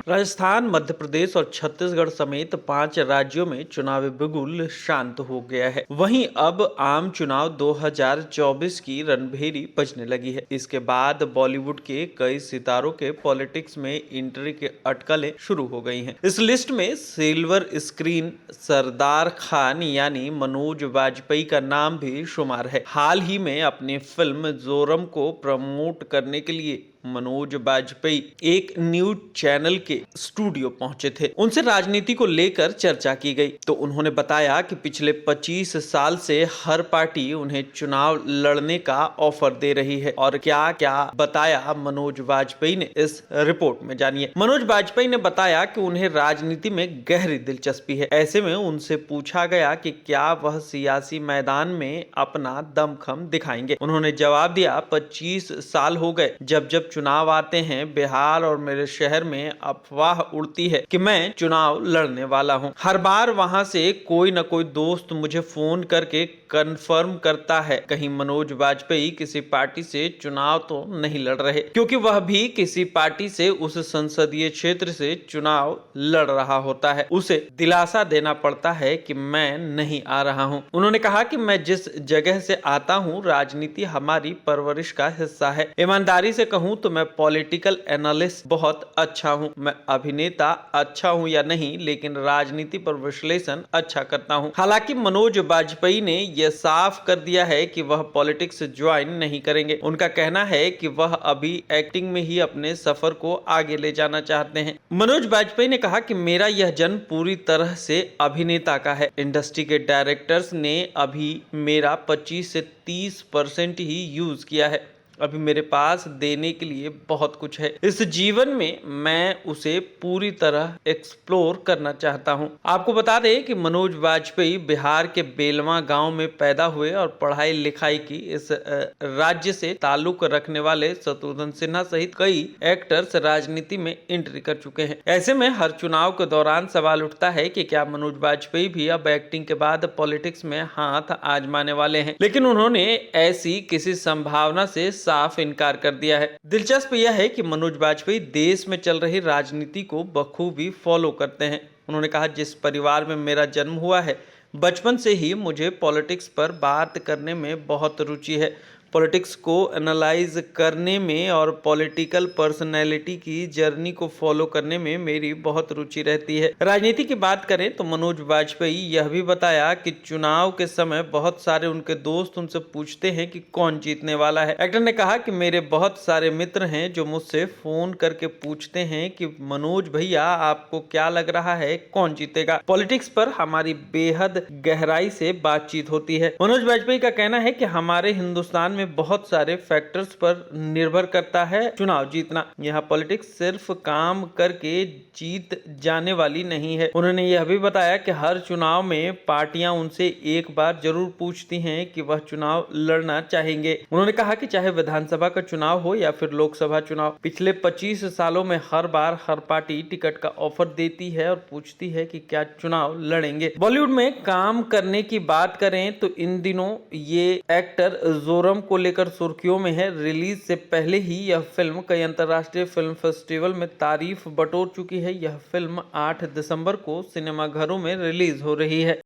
राजस्थान, मध्य प्रदेश और छत्तीसगढ़ समेत 5 राज्यों में चुनावी बिगुल शांत हो गया है। वहीं अब आम चुनाव 2024 की रणभेरी बजने लगी है। इसके बाद बॉलीवुड के कई सितारों के पॉलिटिक्स में एंट्री के अटकलें शुरू हो गई हैं। इस लिस्ट में सिल्वर स्क्रीन सरदार खान यानी मनोज वाजपेयी का नाम भी शुमार है। हाल ही में अपनी फिल्म जोरम को प्रमोट करने के लिए मनोज वाजपेयी एक न्यूज चैनल के स्टूडियो पहुंचे थे। उनसे राजनीति को लेकर चर्चा की गई तो उन्होंने बताया कि पिछले 25 साल से हर पार्टी उन्हें चुनाव लड़ने का ऑफर दे रही है। और क्या क्या बताया मनोज वाजपेयी ने, इस रिपोर्ट में जानिए। मनोज वाजपेयी ने बताया कि उन्हें राजनीति में गहरी दिलचस्पी है। ऐसे में उनसे पूछा गया कि क्या वह सियासी मैदान में अपना दमखम दिखाएंगे। उन्होंने जवाब दिया, 25 साल हो गए जब जब चुनाव आते हैं बिहार और मेरे शहर में अफवाह उड़ती है कि मैं चुनाव लड़ने वाला हूं। हर बार वहां से कोई न कोई दोस्त मुझे फोन करके कंफर्म करता है कहीं मनोज वाजपेयी किसी पार्टी से चुनाव तो नहीं लड़ रहे, क्योंकि वह भी किसी पार्टी से उस संसदीय क्षेत्र से चुनाव लड़ रहा होता है। उसे दिलासा देना पड़ता है कि मैं नहीं आ रहा हूं। उन्होंने कहा कि मैं जिस जगह से आता हूं, राजनीति हमारी परवरिश का हिस्सा है। ईमानदारी से कहूं तो मैं पॉलिटिकल एनालिस्ट बहुत अच्छा हूं। मैं अभिनेता अच्छा हूं या नहीं, लेकिन राजनीति पर विश्लेषण अच्छा करता हूं। हालांकि मनोज वाजपेयी ने यह साफ कर दिया है कि वह पॉलिटिक्स ज्वाइन नहीं करेंगे। उनका कहना है कि वह अभी एक्टिंग में ही अपने सफर को आगे ले जाना चाहते हैं। मनोज वाजपेयी ने कहा कि मेरा यह जन्म पूरी तरह से अभिनेता का है। इंडस्ट्री के डायरेक्टर्स ने अभी मेरा 25 से 30% ही यूज किया है। अभी मेरे पास देने के लिए बहुत कुछ है। इस जीवन में मैं उसे पूरी तरह एक्सप्लोर करना चाहता हूं। आपको बता दें कि मनोज वाजपेयी बिहार के बेलवा गांव में पैदा हुए और पढ़ाई लिखाई की। इस राज्य से ताल्लुक रखने वाले शत्रुघ्न सिन्हा सहित कई एक्टर्स राजनीति में एंट्री कर चुके हैं। ऐसे में हर चुनाव के दौरान सवाल उठता है कि क्या मनोज वाजपेयी भी अब एक्टिंग के बाद पॉलिटिक्स में हाथ आजमाने वाले हैं, लेकिन उन्होंने ऐसी किसी संभावना से साफ इनकार कर दिया है। दिलचस्प यह है कि मनोज वाजपेयी देश में चल रही राजनीति को बखूबी फॉलो करते हैं। उन्होंने कहा, जिस परिवार में मेरा जन्म हुआ है, बचपन से ही मुझे पॉलिटिक्स पर बात करने में बहुत रुचि है। पॉलिटिक्स को एनालाइज करने में और पॉलिटिकल पर्सनैलिटी की जर्नी को फॉलो करने में मेरी बहुत रुचि रहती है। राजनीति की बात करें तो मनोज वाजपेयी यह भी बताया कि चुनाव के समय बहुत सारे उनके दोस्त उनसे पूछते हैं कि कौन जीतने वाला है। एक्टर ने कहा कि मेरे बहुत सारे मित्र हैं जो मुझसे फोन करके पूछते हैं कि मनोज भैया आपको क्या लग रहा है, कौन जीतेगा। पॉलिटिक्स पर हमारी बेहद गहराई से बातचीत होती है। मनोज वाजपेयी का कहना है कि हमारे हिंदुस्तान में बहुत सारे फैक्टर्स पर निर्भर करता है चुनाव जीतना। यहाँ पॉलिटिक्स सिर्फ काम करके जीत जाने वाली नहीं है। उन्होंने यह भी बताया कि हर चुनाव में पार्टियां उनसे एक बार जरूर पूछती हैं कि वह चुनाव लड़ना चाहेंगे। उन्होंने कहा कि चाहे विधानसभा का चुनाव हो या फिर लोकसभा चुनाव, पिछले 25 सालों में हर बार हर पार्टी टिकट का ऑफर देती है और पूछती है कि क्या चुनाव लड़ेंगे। बॉलीवुड में काम करने की बात करें तो इन दिनों ये एक्टर जोरम को लेकर सुर्खियों में है। रिलीज से पहले ही यह फिल्म कई अंतर्राष्ट्रीय फिल्म फेस्टिवल में तारीफ बटोर चुकी है। यह फिल्म 8 दिसंबर को सिनेमाघरों में रिलीज हो रही है।